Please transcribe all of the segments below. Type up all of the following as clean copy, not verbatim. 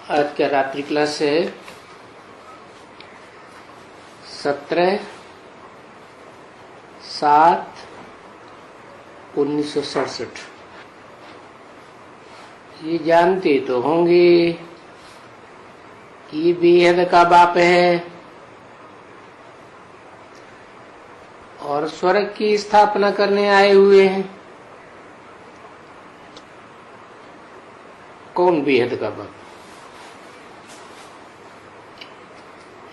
आज का रात्रि क्लास है 17/7/1967। ये जानते तो होंगे कि बेहद का बाप है और स्वर्ग की स्थापना करने आए हुए हैं। कौन बेहद का बाप?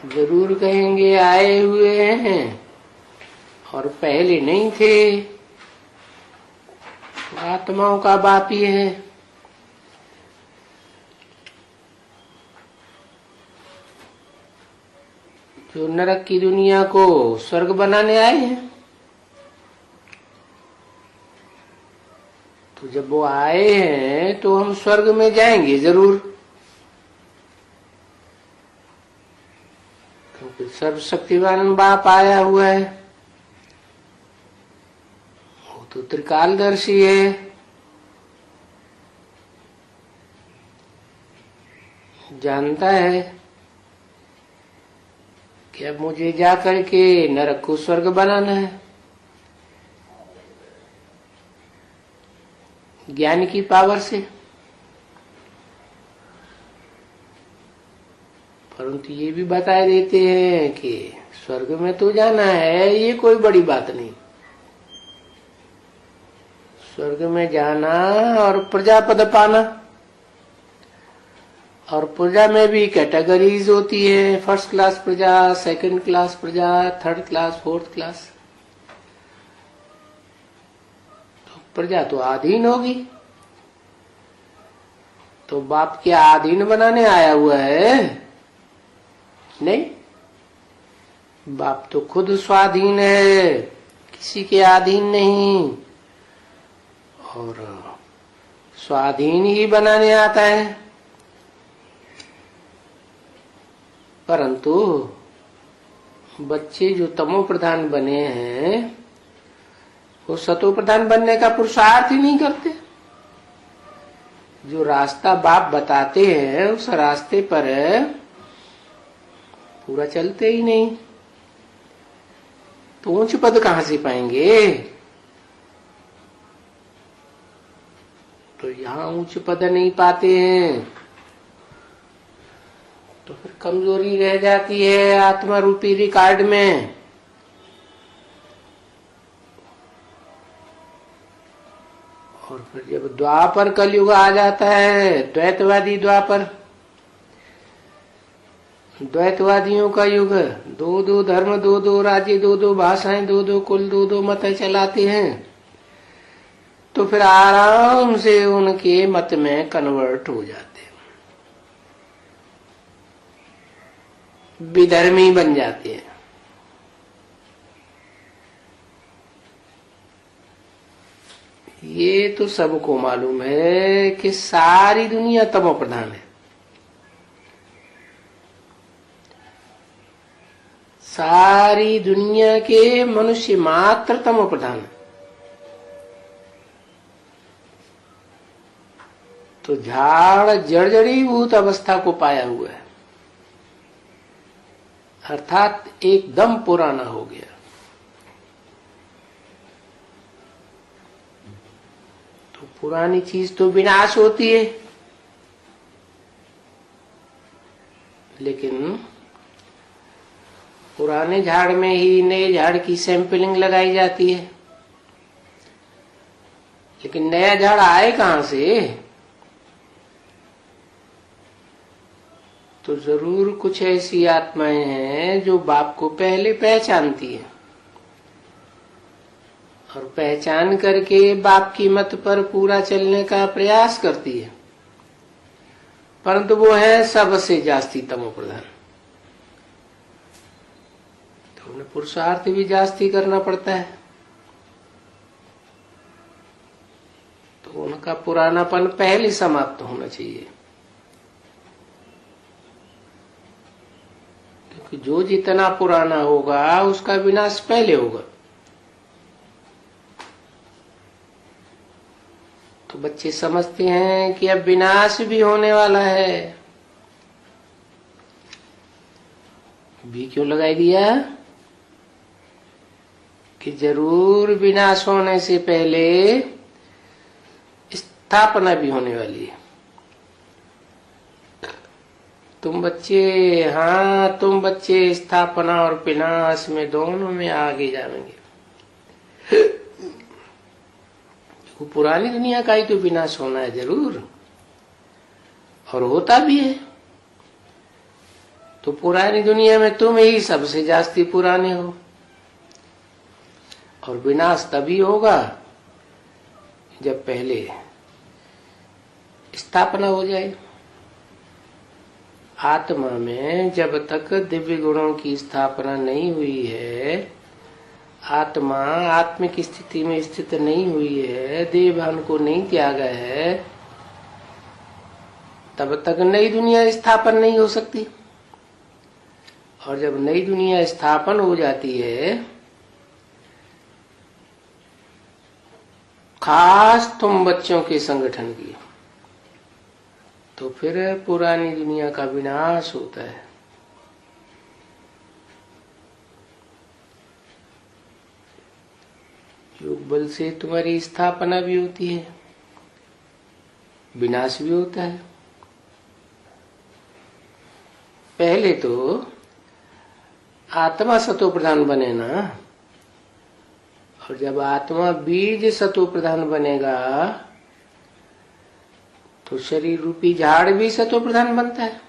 जरूर कहेंगे आए हुए हैं और पहले नहीं थे। आत्माओं का बाप ही है। जो नरक की दुनिया को स्वर्ग बनाने आए हैं। तो जब वो आए हैं तो हम स्वर्ग में जाएंगे जरूर, क्योंकि सर्वशक्तिवान बाप आया हुआ है। वो तो त्रिकालदर्शी है। जानता है कि अब मुझे जाकर के नरक को स्वर्ग बनाना है। ज्ञान की पावर से। परंतु ये भी बता देते हैं कि स्वर्ग में तो जाना है, ये कोई बड़ी बात नहीं। स्वर्ग में जाना और प्रजापद पाना। और प्रजा में भी कैटेगरीज होती है। फर्स्ट क्लास प्रजा, सेकंड क्लास प्रजा, थर्ड क्लास, फोर्थ क्लास। तो प्रजा तो अधीन होगी। तो बाप के अधीन बनाने आया हुआ है? नहीं, बाप तो खुद स्वाधीन है, किसी के अधीन नहीं। और स्वाधीन ही बनाने आता है। परंतु बच्चे जो तमो प्रधान बने हैं वो सतो प्रधान बनने का पुरुषार्थ ही नहीं करते। जो रास्ता बाप बताते हैं उस रास्ते पर पूरा चलते ही नहीं। तो ऊंच पद कहां से पाएंगे? तो यहां ऊंच पद नहीं पाते हैं तो फिर कमजोरी रह जाती है आत्मा रूपी रिकॉर्ड में। और फिर जब द्वापर कलयुग आ जाता है, द्वैतवादी द्वापर, द्वैतवादियों का युग, दो दो धर्म, दो दो राज्य, दो दो भाषाएं, दो दो कुल, दो दो मत चलाते हैं। तो फिर आराम से उनके मत में कन्वर्ट हो जाते हैं, विधर्मी बन जाते हैं। ये तो सबको मालूम है कि सारी दुनिया तमो प्रधान है। सारी दुनिया के मनुष्य मात्र तमो प्रधान है। तो झाड़ जर्जरीभूत अवस्था को पाया हुआ है, अर्थात एकदम पुराना हो गया। तो पुरानी चीज तो विनाश होती है, लेकिन पुराने झाड़ में ही नए झाड़ की सैंपलिंग लगाई जाती है। लेकिन नया झाड़ आए कहां से? तो जरूर कुछ ऐसी आत्माएं हैं जो बाप को पहले पहचानती है और पहचान करके बाप की मत पर पूरा चलने का प्रयास करती है। परंतु वो है सबसे जास्ती तमो प्रधान। तो उन्हें पुरुषार्थ भी जास्ती करना पड़ता है। तो उनका पुरानापन पहले समाप्त होना चाहिए। जो जितना पुराना होगा उसका विनाश पहले होगा। तो बच्चे समझते हैं कि अब विनाश भी होने वाला है, भी क्यों लगाई दिया कि जरूर विनाश होने से पहले स्थापना भी होने वाली है। तुम बच्चे स्थापना और विनाश में दोनों में आगे जाएंगे। तो पुरानी दुनिया का ही तो विनाश होना है जरूर, और होता भी है। तो पुरानी दुनिया में तुम ही सबसे जास्ती पुराने हो, और विनाश तभी होगा जब पहले स्थापना हो जाए। आत्मा में जब तक दिव्य गुणों की स्थापना नहीं हुई है, आत्मा आत्मिक स्थिति में स्थित नहीं हुई है, देह भान को नहीं त्यागा है, तब तक नई दुनिया स्थापन नहीं हो सकती। और जब नई दुनिया स्थापन हो जाती है, खास तुम बच्चों के संगठन की, तो फिर पुरानी दुनिया का विनाश होता है। योग बल से तुम्हारी स्थापना भी होती है, विनाश भी होता है। पहले तो आत्मा सतो प्रधान बने ना, और जब आत्मा बीज सतो प्रधान बनेगा तो शरीर रूपी झाड़ भी सतो प्रधान बनता है।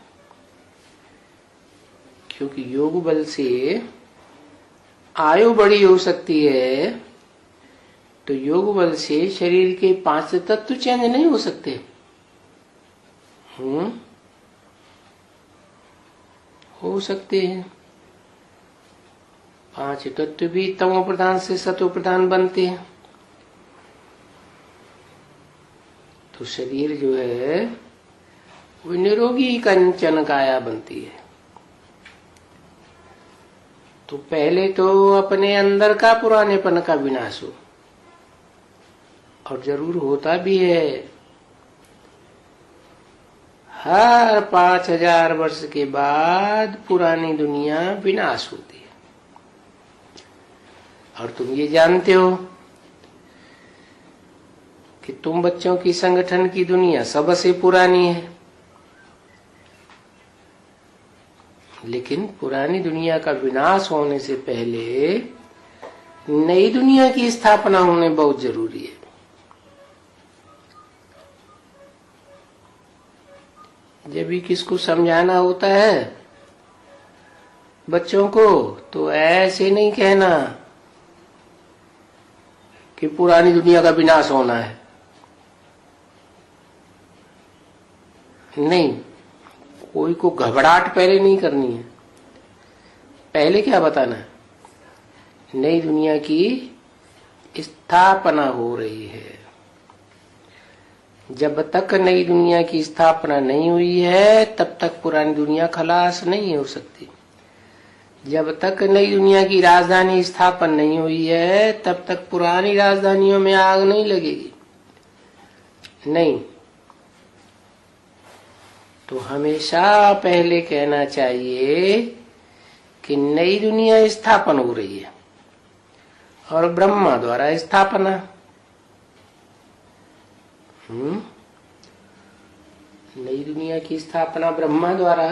क्योंकि योग बल से आयु बड़ी हो सकती है, तो योग बल से शरीर के 5 तत्व चेंज नहीं हो सकते। हो सकते हैं। 5 तत्व भी तमो प्रधान से सतो प्रधान बनते हैं। तो शरीर जो है वो निरोगी कंचन काया बनती है। तो पहले तो अपने अंदर का पुरानेपन का विनाश हो, और जरूर होता भी है। हर 5000 वर्ष के बाद पुरानी दुनिया विनाश होती है। और तुम ये जानते हो कि तुम बच्चों की संगठन की दुनिया सबसे पुरानी है, लेकिन पुरानी दुनिया का विनाश होने से पहले नई दुनिया की स्थापना होने बहुत जरूरी है। जब भी किसको समझाना होता है बच्चों को, तो ऐसे नहीं कहना कि पुरानी दुनिया का विनाश होना है। नहीं, कोई को घबराहट पहले नहीं करनी है। पहले क्या बताना है? नई दुनिया की स्थापना हो रही है। जब तक नई दुनिया की स्थापना नहीं हुई है, तब तक पुरानी दुनिया खलास नहीं हो सकती। जब तक नई दुनिया की राजधानी स्थापन नहीं हुई है, तब तक पुरानी राजधानियों में आग नहीं लगेगी। नहीं, तो हमेशा पहले कहना चाहिए कि नई दुनिया स्थापन हो रही है, और ब्रह्मा द्वारा स्थापना। नई दुनिया की स्थापना ब्रह्मा द्वारा,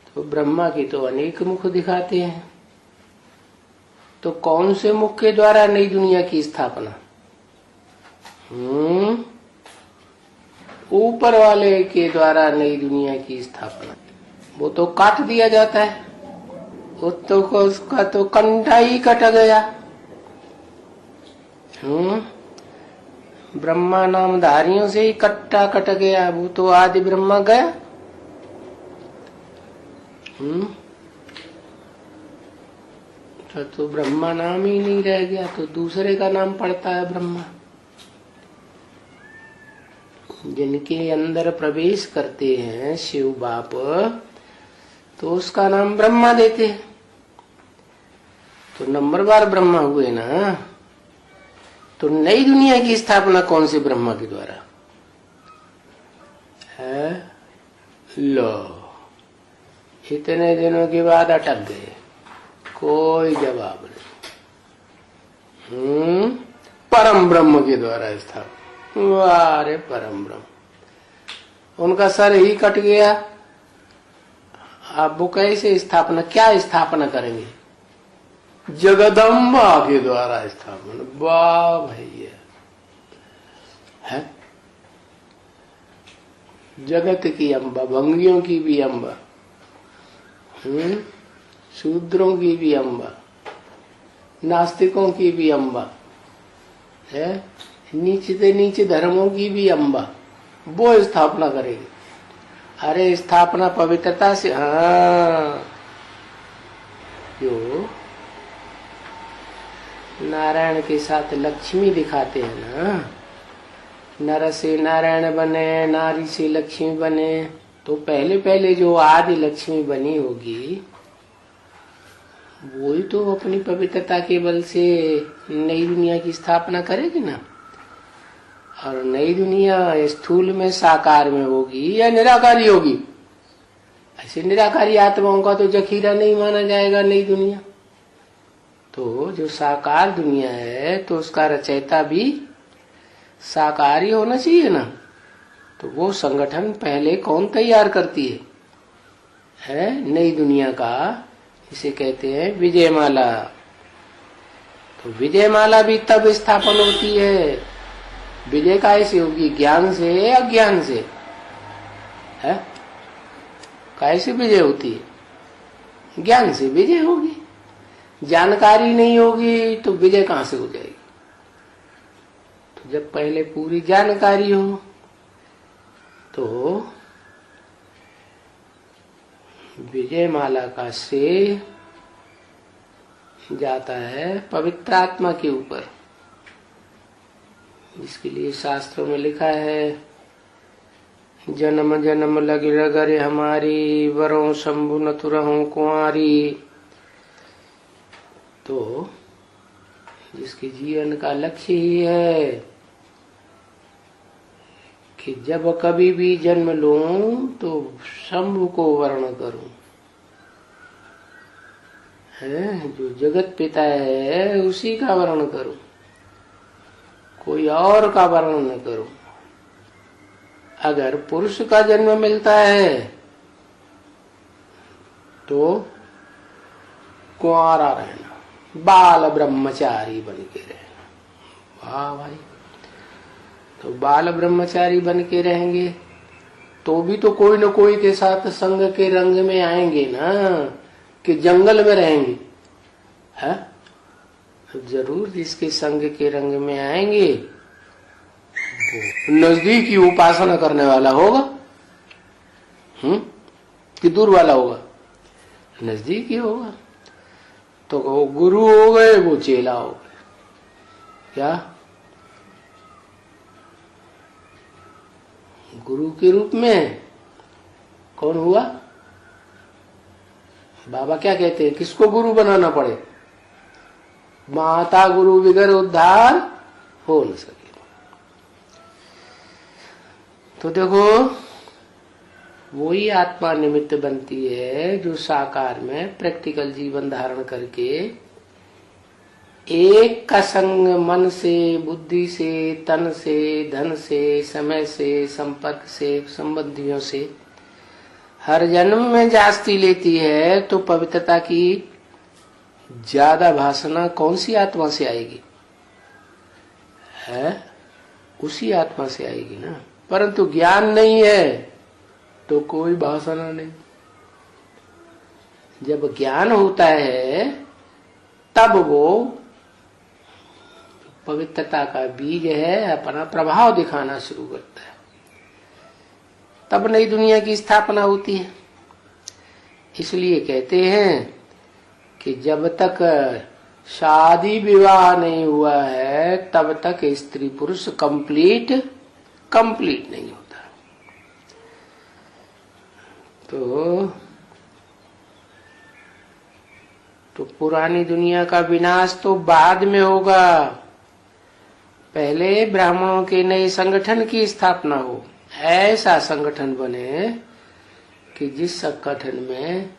तो ब्रह्मा की तो अनेक मुख दिखाते हैं। तो कौन से मुख के द्वारा नई दुनिया की स्थापना? ऊपर वाले के द्वारा नई दुनिया की स्थापना। वो तो काट दिया जाता है, वो तो उसका तो कंठा ही कट गया। ब्रह्मा नामधारियों से ही कट्टा कट गया, वो तो आदि ब्रह्मा गया। तो ब्रह्मा नाम ही नहीं रह गया, तो दूसरे का नाम पड़ता है ब्रह्मा। जिनके अंदर प्रवेश करते हैं शिव बाप, तो उसका नाम ब्रह्मा देते हैं। तो नंबरवार ब्रह्मा हुए ना। तो नई दुनिया की स्थापना कौन से ब्रह्मा के द्वारा है? लो, इतने दिनों के बाद अटक गए, कोई जवाब नहीं। परम ब्रह्म के द्वारा स्थापित। वारे परम ब्रह्म, उनका सर ही कट गया। अब वो कैसे स्थापना, क्या स्थापना करेंगे? जगदम्बा के द्वारा स्थापना। वाह भैया, है जगत की अम्बा, भंगियों की भी अम्बा, शूद्रों की भी अम्बा, नास्तिकों की भी अम्बा है, नीचे से नीचे धर्मों की भी अम्बा, वो स्थापना करेगी। अरे स्थापना पवित्रता से। हाँ, जो नारायण के साथ लक्ष्मी दिखाते हैं ना, नर से नारायण बने, नारी से लक्ष्मी बने, तो पहले पहले जो आदि लक्ष्मी बनी होगी वही तो अपनी पवित्रता के बल से नई दुनिया की स्थापना करेगी ना। और नई दुनिया स्थूल में साकार में होगी या निराकारी होगी? ऐसे निराकारी आत्माओं का तो जखीरा नहीं माना जाएगा नई दुनिया। तो जो साकार दुनिया है तो उसका रचयिता भी साकार ही होना चाहिए ना। तो वो संगठन पहले कौन तैयार करती है नई दुनिया का, इसे कहते हैं विजयमाला। तो विजयमाला भी तब स्थापन होती है। विजय कैसे होगी? ज्ञान से, अज्ञान से है? कैसे विजय होती है? ज्ञान से विजय होगी। जानकारी नहीं होगी तो विजय कहां से हो जाएगी? तो जब पहले पूरी जानकारी हो तो विजयमाला का श्रेय जाता है पवित्र आत्मा के ऊपर, जिसके लिए शास्त्रों में लिखा है, जन्म जन्म लगी रगरे हमारी, वरों शंभु न तुरहूं कुंवारी। तो जिसके जीवन का लक्ष्य ही है कि जब कभी भी जन्म लूं तो शंभु को वर्ण करूं, है जो जगत पिता है उसी का वर्ण करूं, कोई और का वर्ण न करूं। अगर पुरुष का जन्म मिलता है तो कुंवारा रहना, बाल ब्रह्मचारी बन के रहना। वाह भाई, तो बाल ब्रह्मचारी बन के रहेंगे तो भी तो कोई न कोई के साथ संग के रंग में आएंगे ना, कि जंगल में रहेंगे है? जरूर जिसके संग के रंग में आएंगे वो नजदीक ही उपासना करने वाला होगा, कि दूर वाला होगा? नजदीक ही होगा। तो वो गुरु हो गए, वो चेला हो गए। क्या गुरु के रूप में कौन हुआ? बाबा क्या कहते हैं, किसको गुरु बनाना पड़े? माता गुरु बिगर उद्धार हो न सके। तो देखो, वही आत्मा निमित्त बनती है जो साकार में प्रैक्टिकल जीवन धारण करके एक का संग मन से, बुद्धि से, तन से, धन से, समय से, संपर्क से, संबंधियों से हर जन्म में जास्ती लेती है, तो पवित्रता की ज्यादा भाषणा कौन सी आत्मा से आएगी? है उसी आत्मा से आएगी ना। परंतु ज्ञान नहीं है तो कोई भाषणा नहीं। जब ज्ञान होता है तब वो पवित्रता का बीज है अपना प्रभाव दिखाना शुरू करता है, तब नई दुनिया की स्थापना होती है। इसलिए कहते हैं कि जब तक शादी विवाह नहीं हुआ है तब तक स्त्री पुरुष कंप्लीट नहीं होता। तो पुरानी दुनिया का विनाश तो बाद में होगा, पहले ब्राह्मणों के नए संगठन की स्थापना हो। ऐसा संगठन बने कि जिस संगठन में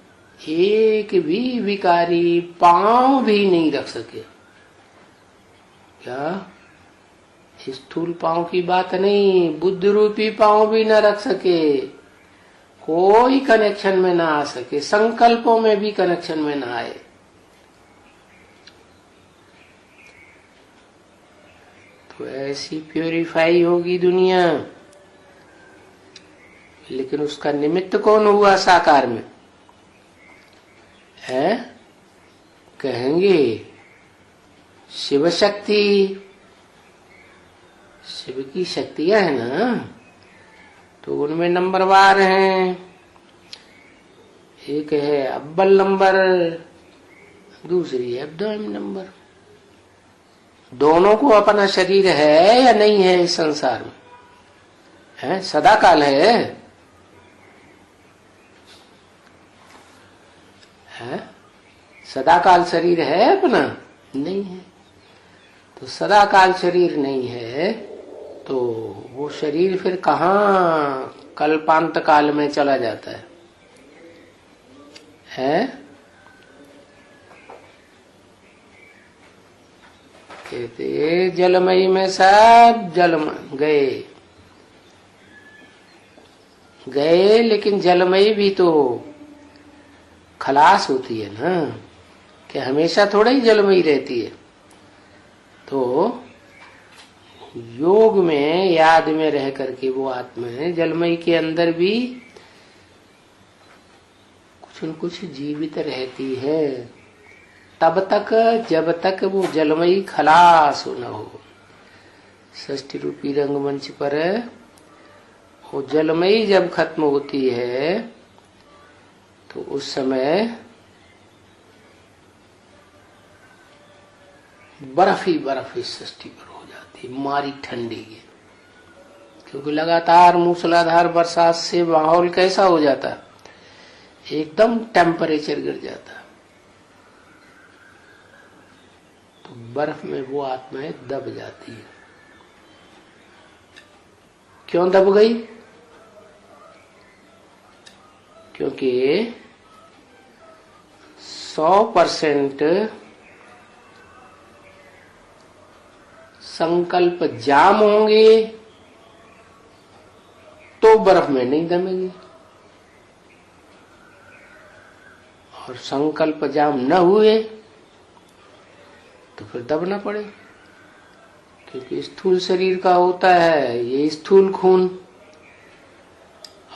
एक भी विकारी पांव भी नहीं रख सके। क्या स्थूल पांव की बात नहीं, बुद्ध रूपी पांव भी न रख सके, कोई कनेक्शन में ना आ सके, संकल्पों में भी कनेक्शन में ना आए, तो ऐसी प्यूरिफाई होगी दुनिया। लेकिन उसका निमित्त कौन हुआ साकार में है? कहेंगे शिव शक्ति। शिव की शक्तियां है ना, तो उनमें नंबरवार हैं। एक है अव्वल नंबर, दूसरी है अब्दोम नंबर। दोनों को अपना शरीर है या नहीं है इस संसार में? है, सदा काल है? सदा काल शरीर है अपना? नहीं है। तो सदा काल शरीर नहीं है तो वो शरीर फिर कहाँ कल्पांत काल में चला जाता है? कहते जलमयी में सब जल गए, लेकिन जलमयी भी तो खलास होती है ना, कि हमेशा थोड़ा ही जलमयी रहती है। तो योग में याद में रह करके वो आत्मा है जलमयी के अंदर भी कुछ न कुछ जीवित रहती है, तब तक जब तक वो जलमयी खलास न हो। षष्ठी रूपी रंगमंच पर वो जलमयी जब खत्म होती है तो उस समय बर्फ ही सृष्टि पर हो जाती है, मारी ठंडी की। क्योंकि लगातार मूसलाधार बरसात से माहौल कैसा हो जाता, एकदम टेम्परेचर गिर जाता। तो बर्फ में वो आत्माएं दब जाती है। क्यों दब गई? क्योंकि 100% संकल्प जाम होंगे तो बर्फ में नहीं दमेगी, और संकल्प जाम न हुए तो फिर दबना पड़े। क्योंकि स्थूल शरीर का होता है ये स्थूल खून,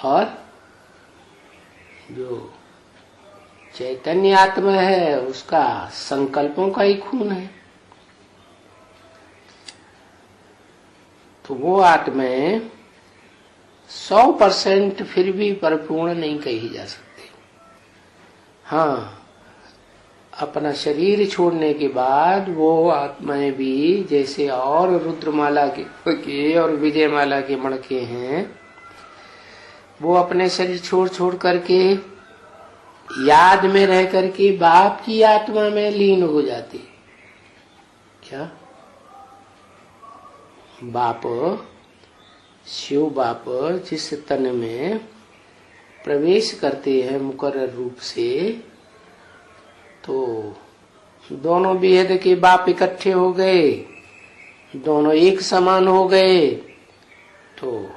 और जो चैतन्य आत्मा है उसका संकल्पों का ही खून है। तो वो आत्माएं 100% फिर भी परिपूर्ण नहीं कही जा सकती। हाँ, अपना शरीर छोड़ने के बाद वो आत्माएं भी जैसे और रुद्रमाला के और विजयमाला के मणके हैं, वो अपने शरीर छोड़ करके याद में रह करके बाप की आत्मा में लीन हो जाती। क्या बाप, शिव बाप जिस तन में प्रवेश करते हैं मुकर्रर रूप से, तो दोनों बेहद के बाप इकट्ठे हो गए, दोनों एक समान हो गए। तो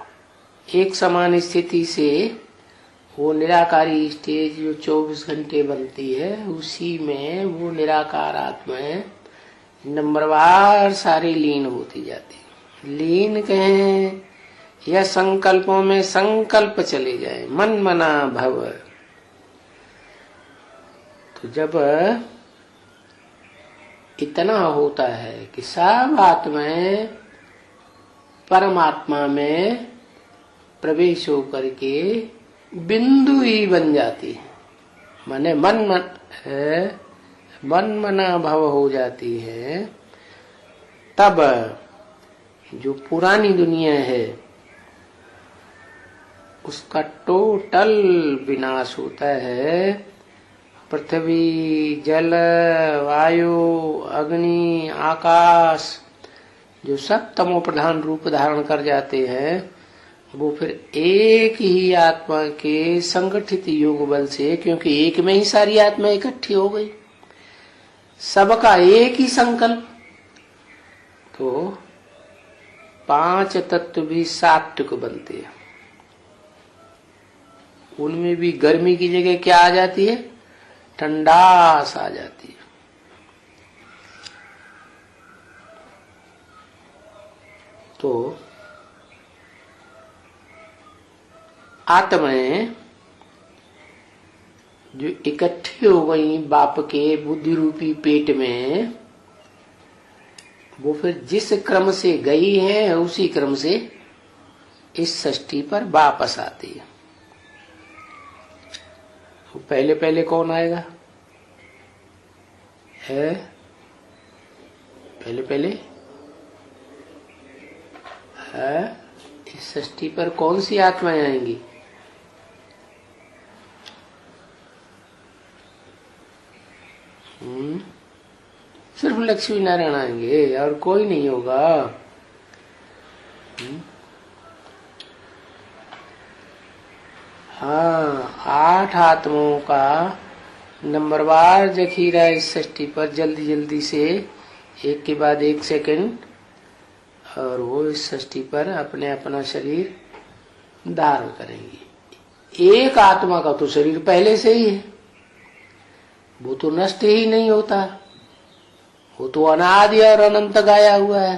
एक समान स्थिति से वो निराकारी स्टेज जो 24 घंटे बनती है, उसी में वो निराकार आत्माएं नंबरवार सारी लीन होती जाती। लीन कहें या संकल्पों में संकल्प चले जाए, मन मना भव। तो जब इतना होता है कि सब आत्माएं परमात्मा में प्रवेश होकर के बिंदु ही बन जाती है, माने मन मना भव हो जाती है, तब जो पुरानी दुनिया है उसका टोटल विनाश होता है। पृथ्वी, जल, वायु, अग्नि, आकाश जो सब तमो प्रधान रूप धारण कर जाते हैं, वो फिर एक ही आत्मा के संगठित योग बल से, क्योंकि एक में ही सारी आत्मा इकट्ठी हो गई, सबका एक ही संकल्प, तो 5 तत्व भी सात्विक बनते हैं। उनमें भी गर्मी की जगह क्या आ जाती है? ठंडास आ जाती है। तो आत्माएं जो इकट्ठी हो गई बाप के बुद्धि रूपी पेट में, वो फिर जिस क्रम से गई है उसी क्रम से इस सृष्टि पर वापस आती है। तो पहले पहले कौन आएगा? है पहले पहले है इस सृष्टि पर कौन सी आत्माएं आएंगी? सिर्फ लक्ष्मी नारायण आएंगे और कोई नहीं होगा। हाँ, 8 आत्माओं का नंबरवार जखीरा इस सृष्टि पर जल्दी जल्दी से एक के बाद एक सेकंड, और वो इस सृष्टि पर अपने अपना शरीर धारण करेंगी। एक आत्मा का तो शरीर पहले से ही है, वो तो नष्ट ही नहीं होता, वो तो अनादि और अनंत गाया हुआ है।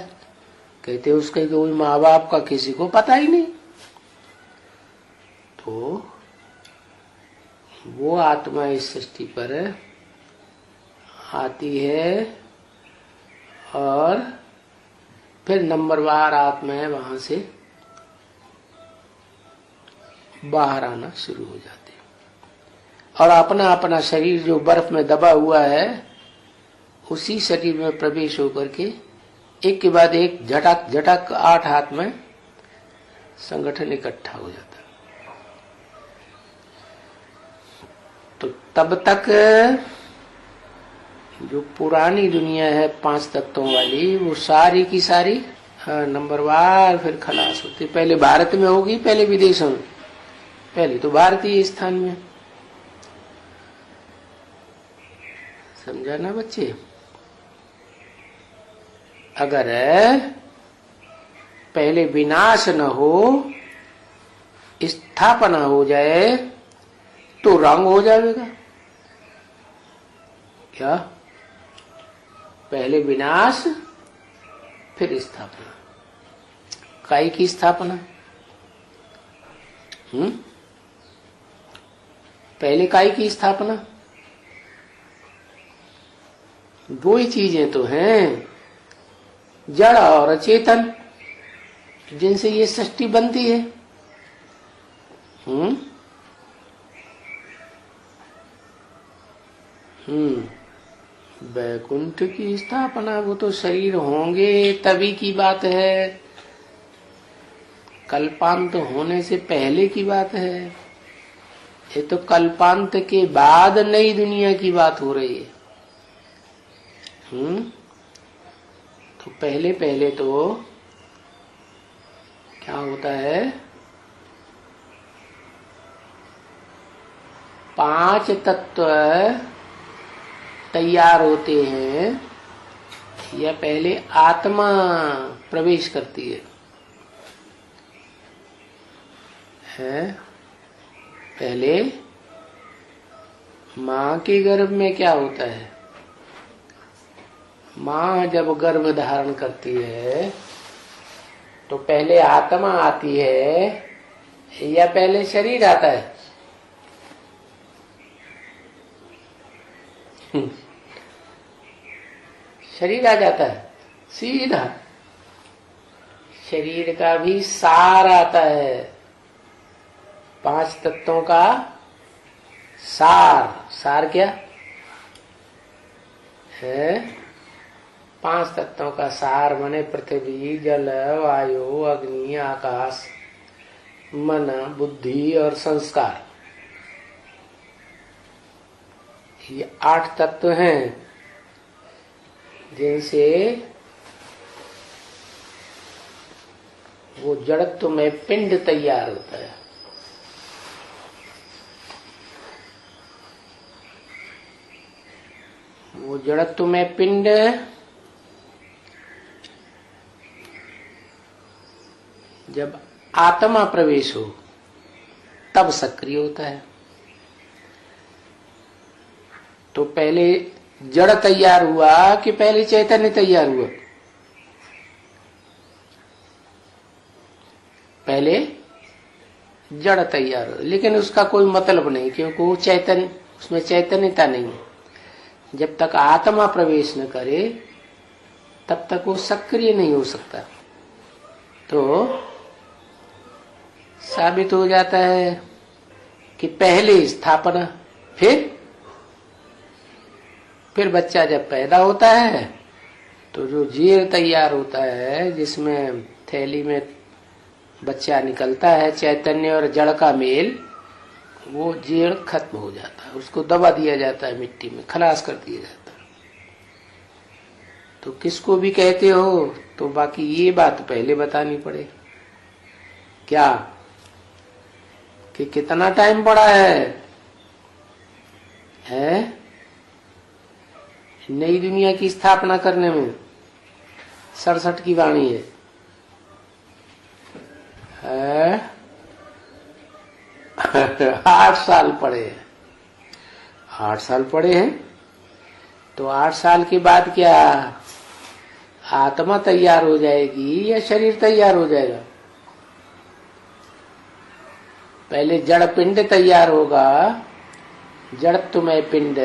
कहते उसके कोई माँ बाप का किसी को पता ही नहीं। तो वो आत्मा इस सृष्टि पर आती है और फिर नंबरवार आत्माएं वहां से बाहर आना शुरू हो जाती है और अपना अपना शरीर जो बर्फ में दबा हुआ है उसी शरीर में प्रवेश होकर के एक के बाद एक झटक झटक 8 आत्माएं संगठन इकट्ठा हो जाता है। तो तब तक जो पुरानी दुनिया है 5 तत्वों वाली, वो सारी की सारी नंबरवार फिर खलास होती। पहले भारत में होगी, पहले विदेशों में, पहले तो भारतीय स्थान में। समझा ना बच्चे? अगर पहले विनाश न हो, स्थापना हो जाए तो रंग हो जाएगा। क्या? पहले विनाश फिर स्थापना। काय की स्थापना? पहले काय की स्थापना? 2 ही चीजें तो हैं, जड़ और चेतन, जिनसे ये सृष्टि बनती है। वैकुंठ की स्थापना वो तो शरीर होंगे तभी की बात है, कल्पांत होने से पहले की बात है। ये तो कल्पांत के बाद नई दुनिया की बात हो रही है। तो पहले पहले तो क्या होता है, 5 तत्व तैयार होते हैं, या पहले आत्मा प्रवेश करती है? पहले माँ के गर्भ में क्या होता है? माँ जब गर्भ धारण करती है तो पहले आत्मा आती है या पहले शरीर आता है? शरीर आ जाता है सीधा। शरीर का भी सार आता है, 5 तत्वों का सार। सार क्या है? 5 तत्वों का सार माने पृथ्वी, जल, वायु, अग्नि, आकाश, मन, बुद्धि और संस्कार। ये 8 तत्व हैं जिनसे वो जड़त्व में पिंड तैयार होता है। वो जड़त्व में पिंड जब आत्मा प्रवेश हो तब सक्रिय होता है। तो पहले जड़ तैयार हुआ कि पहले चैतन्य तैयार हुआ? पहले जड़ तैयार हो, लेकिन उसका कोई मतलब नहीं, क्योंकि वो चैतन्य, उसमें चैतन्यता नहीं है। जब तक आत्मा प्रवेश न करे तब तक वो सक्रिय नहीं हो सकता। तो साबित हो जाता है कि पहले स्थापना, फिर बच्चा जब पैदा होता है तो जो जीर तैयार होता है, जिसमें थैली में बच्चा निकलता है, चैतन्य और जड़ का मेल, वो जीर्ण खत्म हो जाता है, उसको दबा दिया जाता है, मिट्टी में खलास कर दिया जाता है। तो किसको भी कहते हो, तो बाकी ये बात पहले बतानी पड़े क्या, कि कितना टाइम पड़ा है नई दुनिया की स्थापना करने में। 67 की वाणी है 8 साल पड़े हैं। 8 साल पड़े हैं, तो 8 साल के बाद क्या आत्मा तैयार हो जाएगी या शरीर तैयार हो जाएगा? पहले जड़ पिंड तैयार होगा, जड़त्वमय पिंड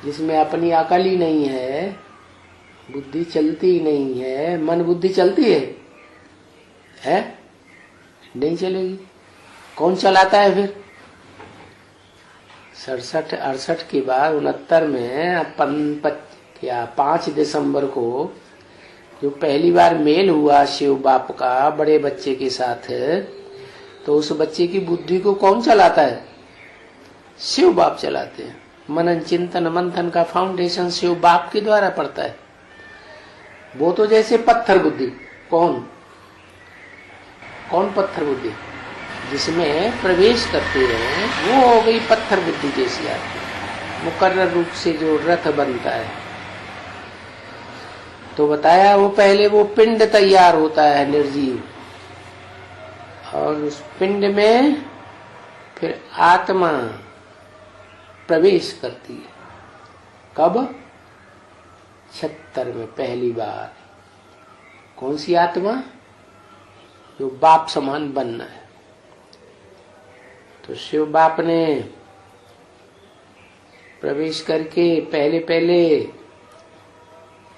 जिसमें अपनी अकल ही नहीं है, बुद्धि चलती ही नहीं है। मन बुद्धि चलती है? नहीं चलेगी। कौन चलाता है फिर? 67-68 के बाद 69 में 5 दिसंबर को जो पहली बार मेल हुआ शिव बाप का बड़े बच्चे के साथ, तो उस बच्चे की बुद्धि को कौन चलाता है? शिव बाप चलाते हैं। मनन चिंतन मंथन का फाउंडेशन शिव बाप के द्वारा पड़ता है। वो तो जैसे पत्थर बुद्धि, कौन पत्थर बुद्धि जिसमें प्रवेश करते हैं, वो हो गई पत्थर बुद्धि जैसी आती, मुकर्रर रूप से जो रथ बनता है। तो बताया वो पहले वो पिंड तैयार होता है निर्जीव, और उस पिंड में फिर आत्मा प्रवेश करती है। कब? 76 में पहली बार। कौन सी आत्मा? जो बाप समान बनना है। तो शिव बाप ने प्रवेश करके पहले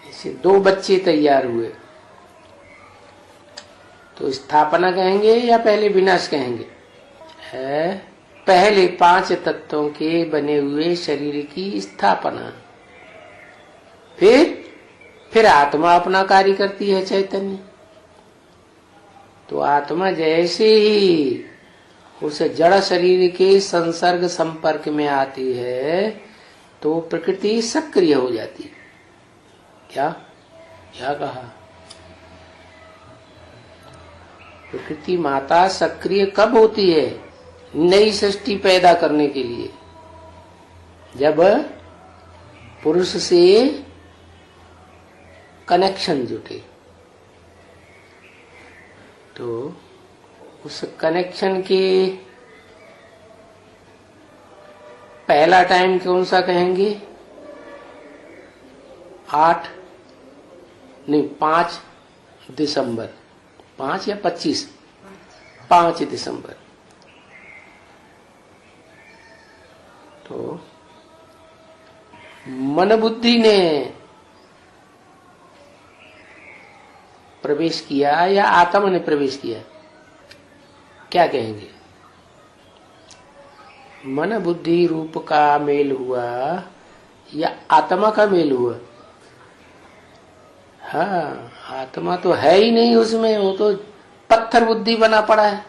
ऐसे 2 बच्चे तैयार हुए। तो स्थापना कहेंगे या पहले विनाश कहेंगे? पहले 5 तत्वों के बने हुए शरीर की स्थापना, फिर आत्मा अपना कार्य करती है, चैतन्य। तो आत्मा जैसे ही उस जड़ शरीर के संसर्ग संपर्क में आती है तो प्रकृति सक्रिय हो जाती है। क्या कहा? प्रकृति माता सक्रिय कब होती है? नई सृष्टि पैदा करने के लिए, जब पुरुष से कनेक्शन जुटे। तो उस कनेक्शन के पहला टाइम कौन सा कहेंगे? 5 दिसंबर, 5 या 25? 5 दिसंबर। तो मन बुद्धि ने प्रवेश किया या आत्मा ने प्रवेश किया? क्या कहेंगे? मन बुद्धि रूप का मेल हुआ या आत्मा का मेल हुआ? हाँ, आत्मा तो है ही नहीं उसमें, वो तो पत्थर बुद्धि बना पड़ा है।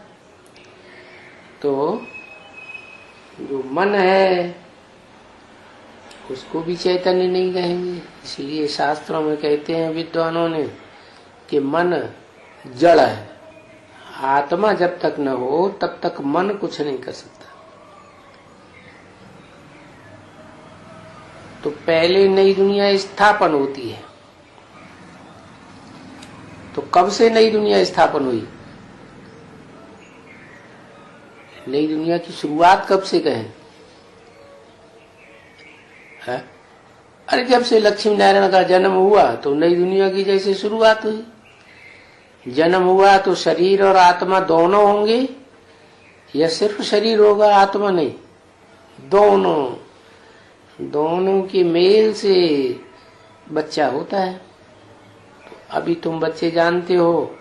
तो जो मन है उसको भी चैतन्य नहीं कहेंगे। इसलिए शास्त्रों में कहते हैं विद्वानों ने कि मन जड़ है। आत्मा जब तक न हो तब तक मन कुछ नहीं कर सकता। तो पहले नई दुनिया स्थापन होती है। तो कब से नई दुनिया स्थापन हुई? नई दुनिया की शुरुआत कब से कहें? है? अरे जब से लक्ष्मी नारायण का जन्म हुआ तो नई दुनिया की जैसे शुरुआत हुई। जन्म हुआ तो शरीर और आत्मा दोनों होंगे या सिर्फ शरीर होगा, आत्मा नहीं? दोनों के मेल से बच्चा होता है। तो अभी तुम बच्चे जानते हो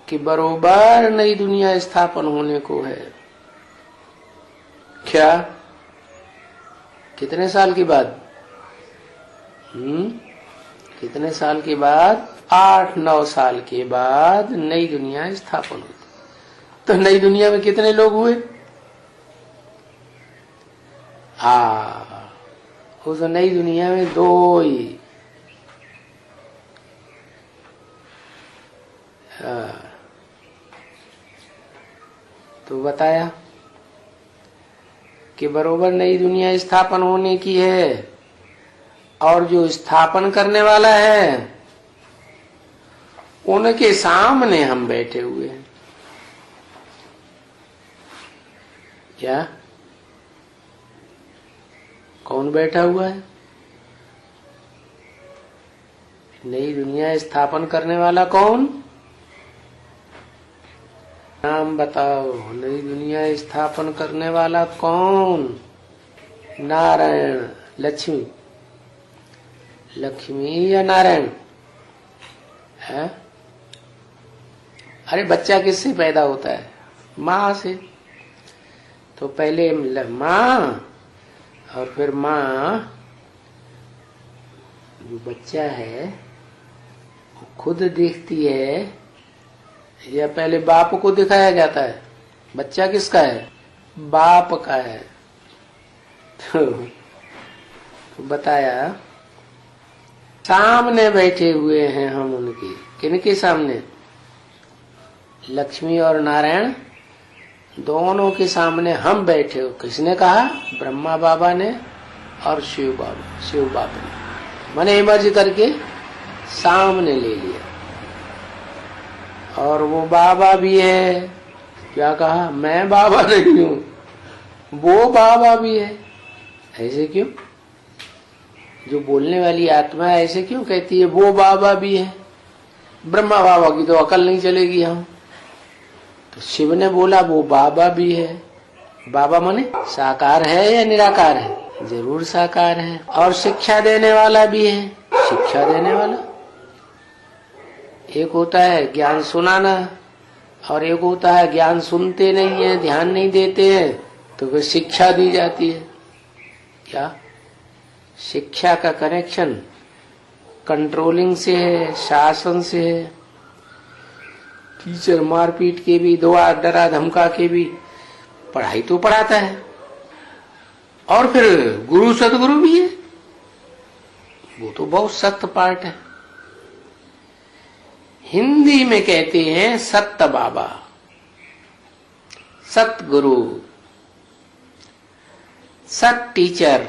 कि बरोबर नई दुनिया स्थापन होने को है। क्या? कितने साल के बाद? कितने साल के बाद? 8-9 साल के बाद नई दुनिया स्थापन होती। तो नई दुनिया में कितने लोग हुए? उस नई दुनिया में 2 ही। तो बताया कि बरोबर नई दुनिया स्थापन होने की है और जो स्थापन करने वाला है उनके सामने हम बैठे हुए हैं। क्या? कौन बैठा हुआ है? नई दुनिया स्थापन करने वाला कौन? नाम बताओ। नई दुनिया स्थापन करने वाला कौन? नारायण, लक्ष्मी। लक्ष्मी या नारायण है? अरे बच्चा किससे पैदा होता है? माँ से। तो पहले माँ और फिर माँ, जो बच्चा है वो खुद देखती है या पहले बाप को दिखाया जाता है? बच्चा किसका है? बाप का है। तो बताया सामने बैठे हुए हैं हम उनके। किनके सामने? लक्ष्मी और नारायण दोनों के सामने हम बैठे हो। किसने कहा? ब्रह्मा बाबा ने और शिव बाबा ने। मैंने इमर्ज करके सामने ले लिया। और वो बाबा भी है। क्या कहा? मैं बाबा नहीं हूं, वो बाबा भी है। ऐसे क्यों? जो बोलने वाली आत्मा ऐसे क्यों कहती है वो बाबा भी है? ब्रह्मा बाबा की तो अकल नहीं चलेगी हम। तो शिव ने बोला वो बाबा भी है। बाबा माने साकार है या निराकार है? जरूर साकार है। और शिक्षा देने वाला भी है। शिक्षा देने वाला एक होता है ज्ञान सुनाना और एक होता है ज्ञान सुनते नहीं है, ध्यान नहीं देते हैं, तो फिर शिक्षा दी जाती है। क्या? शिक्षा का कनेक्शन कंट्रोलिंग से है, शासन से है। टीचर मारपीट के भी, दुआ डरा धमका के भी पढ़ाई तो पढ़ाता है। और फिर गुरु सदगुरु भी है, वो तो बहुत सख्त पार्ट है। हिंदी में कहते हैं सत्य बाबा, सत गुरु, सत टीचर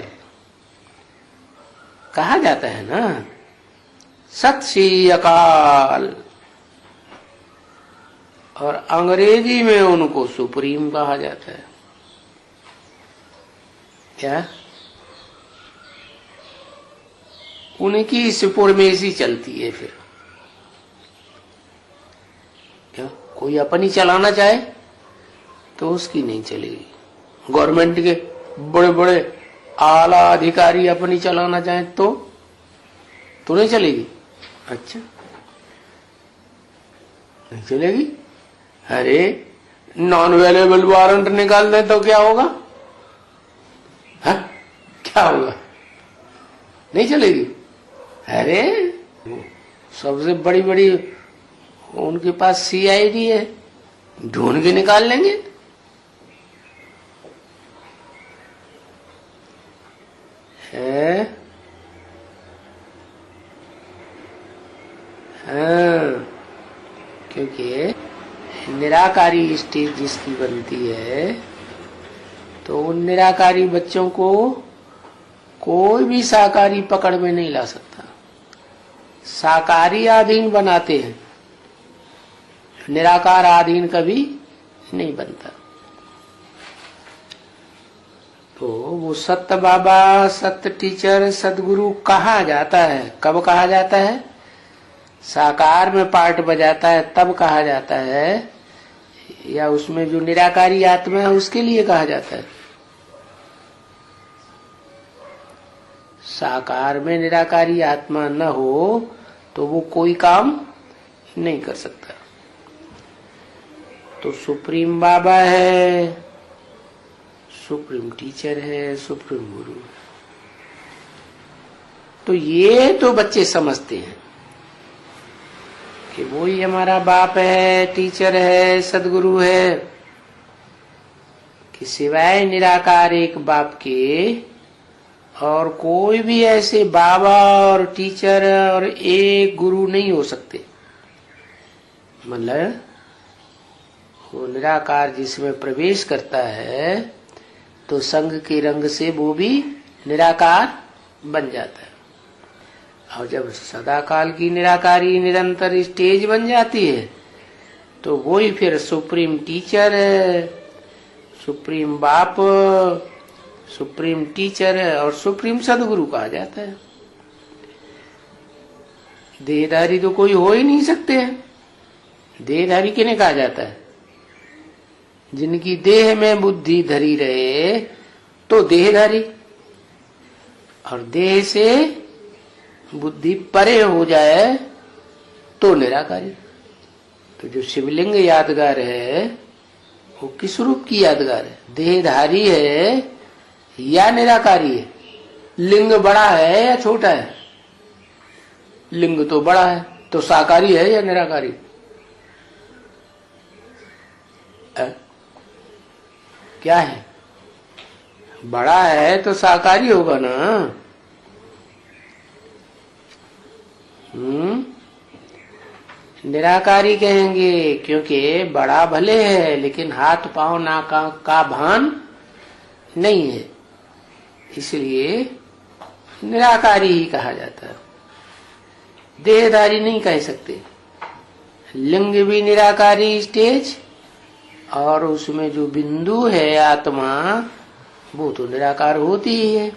कहा जाता है ना। सत श्री अकाल। और अंग्रेजी में उनको सुप्रीम कहा जाता है। क्या? उनकी सुपरमेसी चलती है। फिर क्या कोई अपनी चलाना चाहे तो उसकी नहीं चलेगी। गवर्नमेंट के बड़े बड़े आला अधिकारी अपनी चलाना चाहे तो नहीं चलेगी। अच्छा, नहीं चलेगी। अरे नॉन अवेलेबल वारंट निकाल दें तो क्या होगा? है? क्या होगा? नहीं चलेगी। अरे सबसे बड़ी बड़ी उनके पास सीआईडी है, ढूंढ के निकाल लेंगे। है? हाँ, क्योंकि निराकारी स्टेज जिसकी बनती है तो उन निराकारी बच्चों को कोई भी साकारी पकड़ में नहीं ला सकता। साकारी आधीन बनाते हैं, निराकार आधीन कभी नहीं बनता। तो वो सत्य बाबा, सत्य टीचर, सदगुरु कहा जाता है, कब कहा जाता है? साकार में पार्ट बजाता है तब कहा जाता है, या उसमें जो निराकारी आत्मा है उसके लिए कहा जाता है? साकार में निराकारी आत्मा न हो तो वो कोई काम नहीं कर सकता। तो सुप्रीम बाबा है, सुप्रीम टीचर है, सुप्रीम गुरु है। तो ये तो बच्चे समझते हैं कि वो ही हमारा बाप है, टीचर है, सदगुरु है, कि सिवाय निराकार एक बाप के और कोई भी ऐसे बाबा और टीचर और एक गुरु नहीं हो सकते। मतलब वो निराकार जिसमें प्रवेश करता है तो संग के रंग से वो भी निराकार बन जाता है। और जब सदाकाल की निराकारी निरंतर स्टेज बन जाती है तो वो ही फिर सुप्रीम टीचर है, सुप्रीम बाप, सुप्रीम टीचर है और सुप्रीम सदगुरु कहा जाता है। देहधारी तो कोई हो ही नहीं सकते हैं। देहधारी किन्हें कहा जाता है? जिनकी देह में बुद्धि धरी रहे तो देहधारी, और देह से बुद्धि परे हो जाए तो निराकारी। तो जो शिवलिंग यादगार है वो किस रूप की यादगार है? देहधारी है या निराकारी है? लिंग बड़ा है या छोटा है? लिंग तो बड़ा है, तो साकारी है या निराकारी? क्या है? बड़ा है तो साकारी होगा ना। निराकारी कहेंगे क्योंकि बड़ा भले है लेकिन हाथ पांव नाक का भान नहीं है, इसलिए निराकारी ही कहा जाता है। देहधारी नहीं कह सकते। लिंग भी निराकारी स्टेज, और उसमें जो बिंदु है आत्मा वो तो निराकार होती ही है,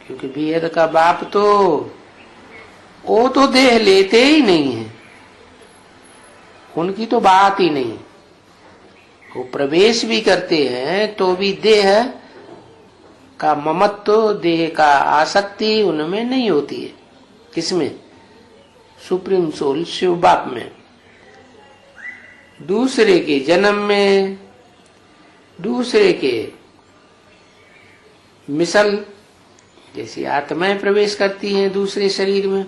क्योंकि बेहद का बाप तो वो तो देह लेते ही नहीं है, उनकी तो बात ही नहीं। वो प्रवेश भी करते हैं तो भी देह का ममत्व, देह का आसक्ति उनमें नहीं होती है। किसमें? सुप्रीम सोल शिव बाप में। दूसरे के जन्म में, दूसरे के मिसल जैसी आत्माएं प्रवेश करती हैं दूसरे शरीर में,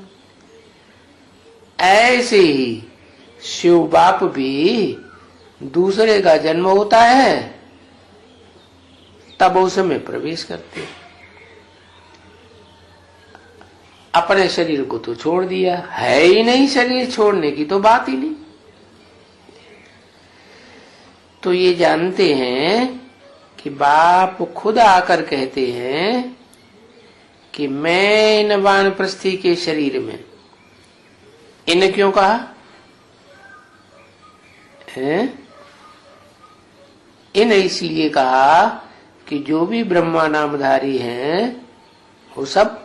ऐसे ही शिव बाप भी दूसरे का जन्म होता है तब उसमें प्रवेश करते हैं। अपने शरीर को तो छोड़ दिया, है ही नहीं, शरीर छोड़ने की तो बात ही नहीं। तो ये जानते हैं कि बाप खुद आकर कहते हैं कि मैं इन वानप्रस्थी के शरीर में, इन क्यों कहा है? इन इसलिए कहा कि जो भी ब्रह्मा नामधारी हैं वो सब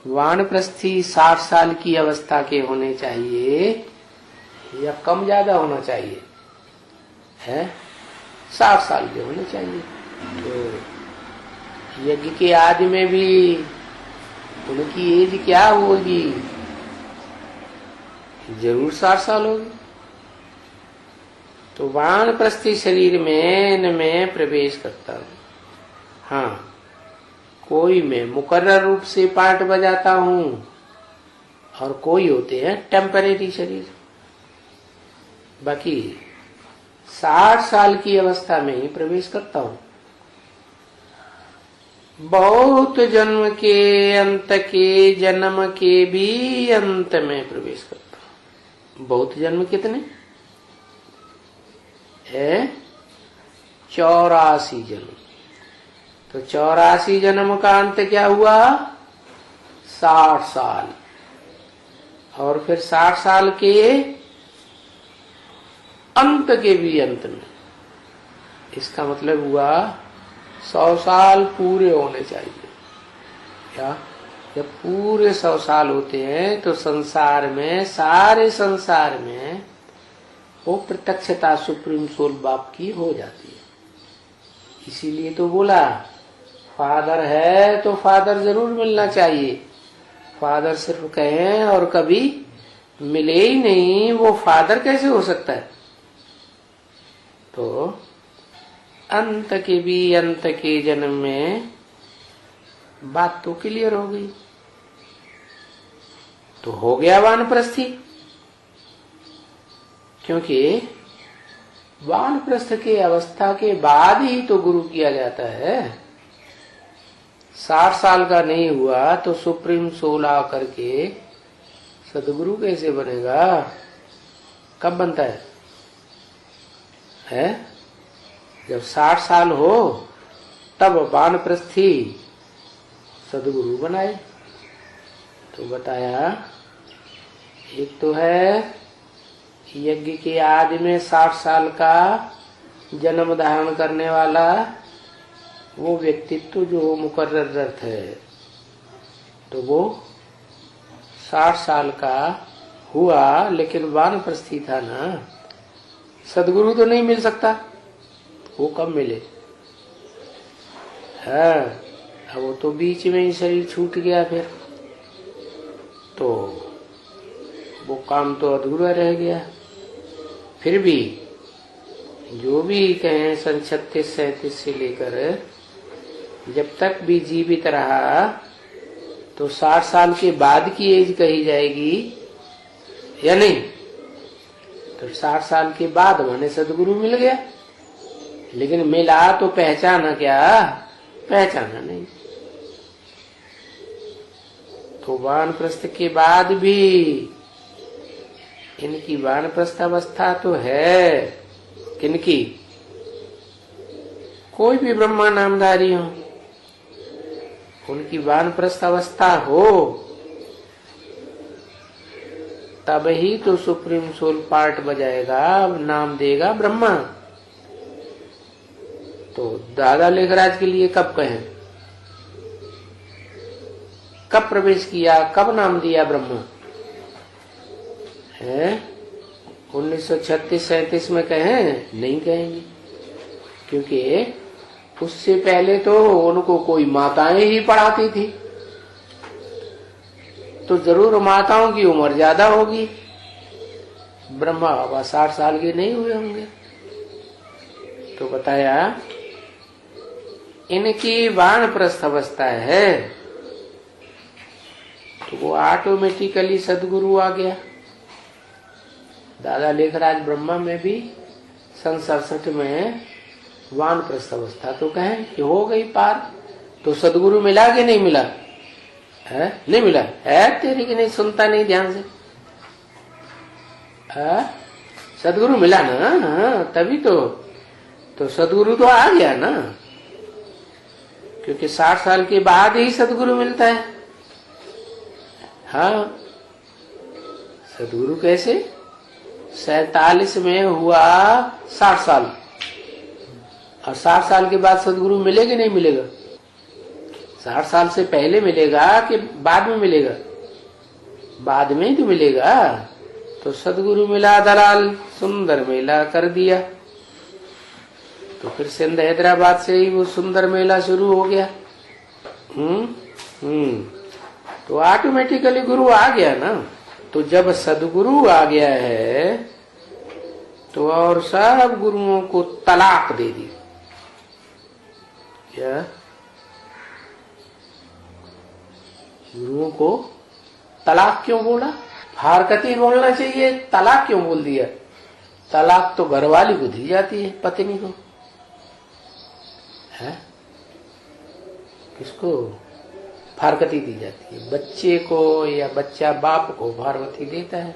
वानप्रस्थी 60 साल की अवस्था के होने चाहिए या कम ज्यादा होना चाहिए है? 60 साल के होने चाहिए। तो यज्ञ के आदि में भी उनकी एज क्या होगी? जरूर 60 साल होगी। तो वानप्रस्थी शरीर में इनमें प्रवेश करता हूं। हाँ, कोई मैं मुकर्रर रूप से पार्ट बजाता हूं और कोई होते हैं टेम्परेरी शरीर। बाकी 60 साल की अवस्था में ही प्रवेश करता हूं। बहुत जन्म के अंत के जन्म के भी अंत में प्रवेश करता हूं। बहुत जन्म कितने है? 84 जन्म। तो 84 जन्म का अंत क्या हुआ? 60 साल। और फिर 60 साल के अंत के भी अंत में, इसका मतलब हुआ 100 साल पूरे होने चाहिए। क्या? जब पूरे 100 साल होते हैं तो संसार में, सारे संसार में वो प्रत्यक्षता सुप्रीम सोल बाप की हो जाती है। इसीलिए तो बोला फादर है तो फादर जरूर मिलना चाहिए। फादर सिर्फ कहें और कभी मिले ही नहीं, वो फादर कैसे हो सकता है? तो अंत के भी अंत के जन्म में बात तो क्लियर हो गई। तो हो गया वानप्रस्थी, क्योंकि वानप्रस्थ के अवस्था के बाद ही तो गुरु किया जाता है। 60 साल का नहीं हुआ तो सुप्रीम सोल आकर के सदगुरु कैसे बनेगा? कब बनता है? जब 60 साल हो तब वानप्रस्थी सदगुरु बनाए। तो बताया एक तो है यज्ञ के आदि में 60 साल का जन्म धारण करने वाला वो व्यक्तित्व जो मुकर्रर अर्थ है, तो वो 60 साल का हुआ, लेकिन वानप्रस्थी था ना। सदगुरु तो नहीं मिल सकता, वो कब मिले? है अब वो तो बीच में ही शरीर छूट गया, फिर तो वो काम तो अधूरा रह गया। फिर भी जो भी कहें सन 36-37 से लेकर जब तक भी जीवित रहा तो 60 साल के बाद की एज कही जाएगी या नहीं? तो 60 साल के बाद माने सदगुरु मिल गया, लेकिन मिला तो पहचाना क्या? पहचाना नहीं। तो वानप्रस्थ के बाद भी इनकी वानप्रस्थ अवस्था तो है। किनकी? कोई भी ब्रह्मा नामधारी हो, उनकी वानप्रस्थ अवस्था हो तब ही तो सुप्रीम सोल पार्ट बजाएगा, नाम देगा ब्रह्मा। तो दादा लेखराज के लिए कब कहें? कब प्रवेश किया? कब नाम दिया ब्रह्मा? है 1936-37 में कहें? नहीं कहेंगे, क्योंकि उससे पहले तो उनको कोई माताएं ही पढ़ाती थी, तो जरूर माताओं की उम्र ज्यादा होगी। ब्रह्मा बाबा 60 साल के नहीं हुए होंगे। तो बताया इनकी वानप्रस्थ अवस्था है तो वो ऑटोमेटिकली सदगुरु आ गया। दादा लेखराज ब्रह्मा में भी सन 67 में वानप्रस्थ अवस्था तो कहें कि हो गई पार। तो सदगुरु मिला कि नहीं मिला? है नहीं मिला है? तेरी की नहीं सुनता नहीं ध्यान से। सदगुरु मिला ना? हाँ, तभी तो सदगुरु तो आ गया ना, क्योंकि 60 साल के बाद ही सदगुरु मिलता है। हाँ, सदगुरु कैसे? 47 में हुआ 60 साल, और 60 साल के बाद सदगुरु मिलेगा नहीं मिलेगा? 60 साल से पहले मिलेगा कि बाद में मिलेगा? बाद में ही तो मिलेगा। तो सदगुरु मिला दलाल, सुंदर मेला कर दिया। तो फिर सिंध हैदराबाद से ही वो सुंदर मेला शुरू हो गया। तो ऑटोमेटिकली गुरु आ गया ना। तो जब सदगुरु आ गया है तो और सब गुरुओं को तलाक दे दी। क्या? गुरुओं को तलाक क्यों बोला? फारकती बोलना चाहिए, तलाक क्यों बोल दिया? तलाक तो घरवाली को दी जाती है, पत्नी को, है? किसको फारकती दी जाती है? बच्चे को या बच्चा बाप को फारकती देता है।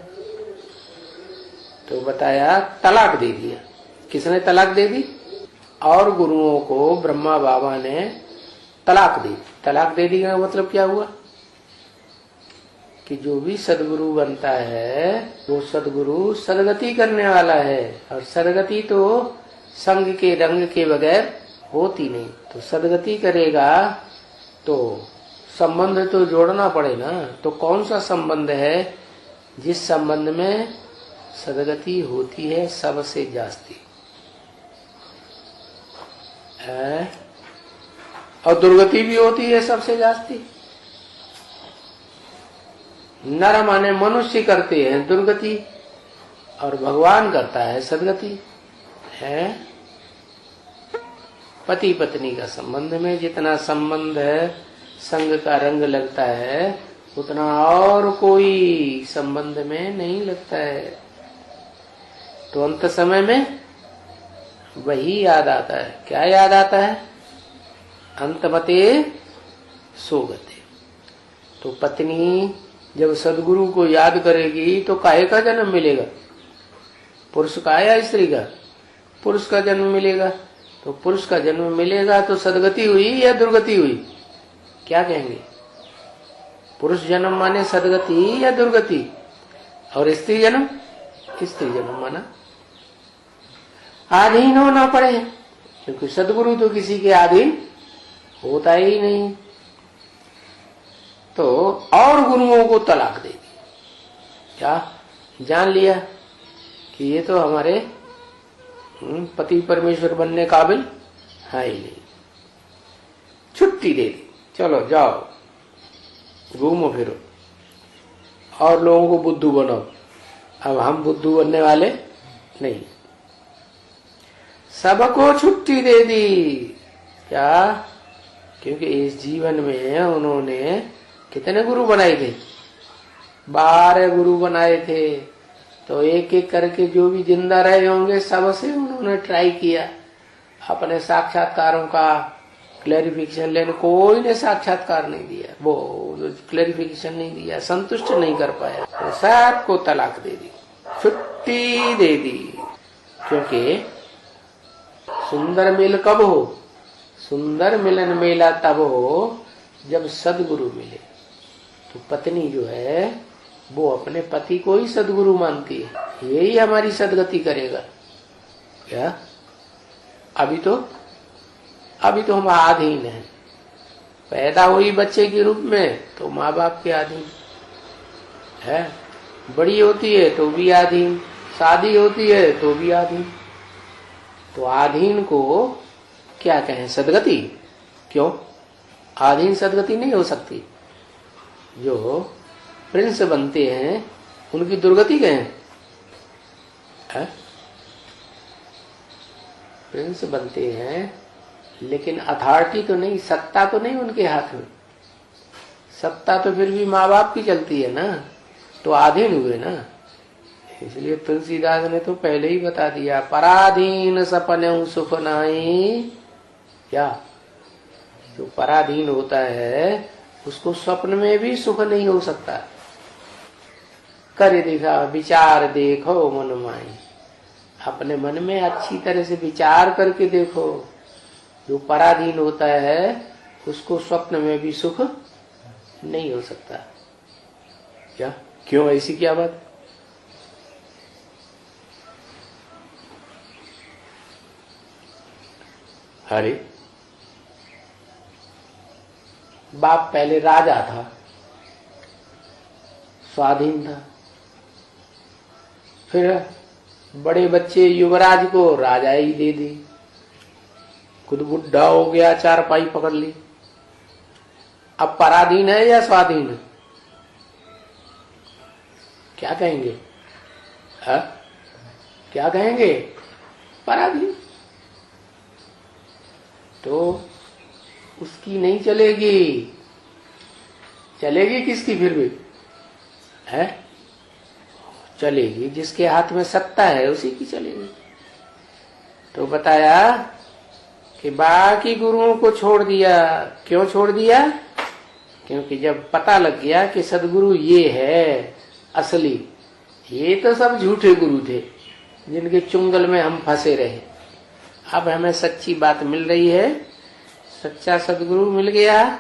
तो बताया तलाक दे दिया। किसने तलाक दे दी? और गुरुओं को ब्रह्मा बाबा ने तलाक दी। तलाक दे दी का मतलब क्या हुआ कि जो भी सदगुरु बनता है वो सदगुरु सदगति करने वाला है, और सदगति तो संग के रंग के बगैर होती नहीं। तो सदगति करेगा तो संबंध तो जोड़ना पड़े ना। तो कौन सा संबंध है जिस संबंध में सदगति होती है सबसे जास्ती है, और दुर्गति भी होती है सबसे जास्ती। नर माने मनुष्य करते हैं दुर्गति, और भगवान करता है सदगति। है पति पत्नी का संबंध में जितना संबंध है, संग का रंग लगता है, उतना और कोई संबंध में नहीं लगता है। तो अंत समय में वही याद आता है। क्या याद आता है? अंतमते सोगते। तो पत्नी जब सदगुरु को याद करेगी तो काहे का जन्म मिलेगा? पुरुष का या स्त्री का? पुरुष का जन्म मिलेगा। तो पुरुष का जन्म मिलेगा तो सदगति हुई या दुर्गति हुई? क्या कहेंगे? पुरुष जन्म माने सदगति या दुर्गति, और स्त्री जन्म? स्त्री जन्म माना अधीन होना पड़े, क्योंकि सदगुरु तो किसी के अधीन होता ही नहीं। तो और गुरुओं को तलाक दे दी। क्या जान लिया कि ये तो हमारे पति परमेश्वर बनने काबिल है ही नहीं। छुट्टी दे दी, चलो जाओ घूमो फिरो और लोगों को बुद्धू बनाओ। अब हम बुद्धू बनने वाले नहीं। सबको छुट्टी दे दी। क्या? क्योंकि इस जीवन में उन्होंने कितने गुरु बनाए थे? 12 गुरु बनाए थे। तो एक एक करके जो भी जिंदा रहे होंगे सबसे उन्होंने ट्राई किया अपने साक्षात्कारों का क्लैरिफिकेशन लेने। कोई ने साक्षात्कार नहीं दिया, वो क्लैरिफिकेशन नहीं दिया, संतुष्ट नहीं कर पाया। तो सबको तलाक दे दी, छुट्टी दे दी। क्योंकि सुंदर मेल कब हो? सुंदर मिलन मेला तब हो जब सदगुरु मिले। तो पत्नी जो है वो अपने पति को ही सदगुरु मानती है, यही हमारी सदगति करेगा। क्या? अभी तो हम आधीन हैं। पैदा हुई बच्चे के रूप में तो माँ बाप के अधीन है, बड़ी होती है तो भी अधीन, शादी होती है तो भी अधीन। तो अधीन को क्या कहें? सदगति। क्यों? अधीन सदगति नहीं हो सकती। जो प्रिंस बनते हैं उनकी दुर्गति कहें? प्रिंस बनते हैं लेकिन अथॉरिटी तो नहीं, सत्ता तो नहीं उनके हाथ में। सत्ता तो फिर भी माँ बाप की चलती है ना, तो अधीन हुए ना। इसलिए तुलसीदास ने तो पहले ही बता दिया, पराधीन सपने सुख नाई। क्या? जो पराधीन होता है उसको स्वप्न में भी सुख नहीं हो सकता। कर देखा विचार देखो मन माई। अपने मन में अच्छी तरह से विचार करके देखो, जो पराधीन होता है उसको स्वप्न में भी सुख नहीं हो सकता। क्या? क्यों? ऐसी क्या बात? अरे बाप पहले राजा था, स्वाधीन था। फिर बड़े बच्चे युवराज को राजा ही दे दी, खुद बुढ़ा हो गया, चारपाई पकड़ ली। अब पराधीन है या स्वाधीन है? क्या कहेंगे? हा? क्या कहेंगे? पराधीन। तो उसकी नहीं चलेगी। चलेगी किसकी? फिर भी है चलेगी जिसके हाथ में सत्ता है उसी की चलेगी। तो बताया कि बाकी गुरुओं को छोड़ दिया। क्यों छोड़ दिया? क्योंकि जब पता लग गया कि सदगुरु ये है असली, ये तो सब झूठे गुरु थे जिनके चुंगल में हम फंसे रहे। अब हमें सच्ची बात मिल रही है, सच्चा सदगुरु मिल गया,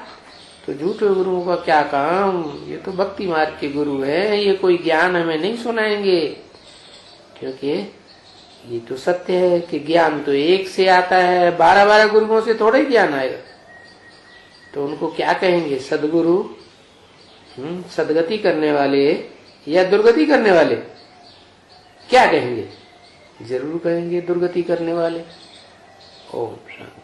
तो झूठे गुरुओं का क्या काम। ये तो भक्ति मार्ग के गुरु है, ये कोई ज्ञान हमें नहीं सुनाएंगे। क्योंकि ये तो सत्य है कि ज्ञान तो एक से आता है, 12-12 गुरुओं से थोड़ा ही ज्ञान आएगा। तो उनको क्या कहेंगे? सदगुरु, सदगति करने वाले या दुर्गति करने वाले? क्या कहेंगे? जरूर कहेंगे दुर्गति करने वाले। ओम शांति।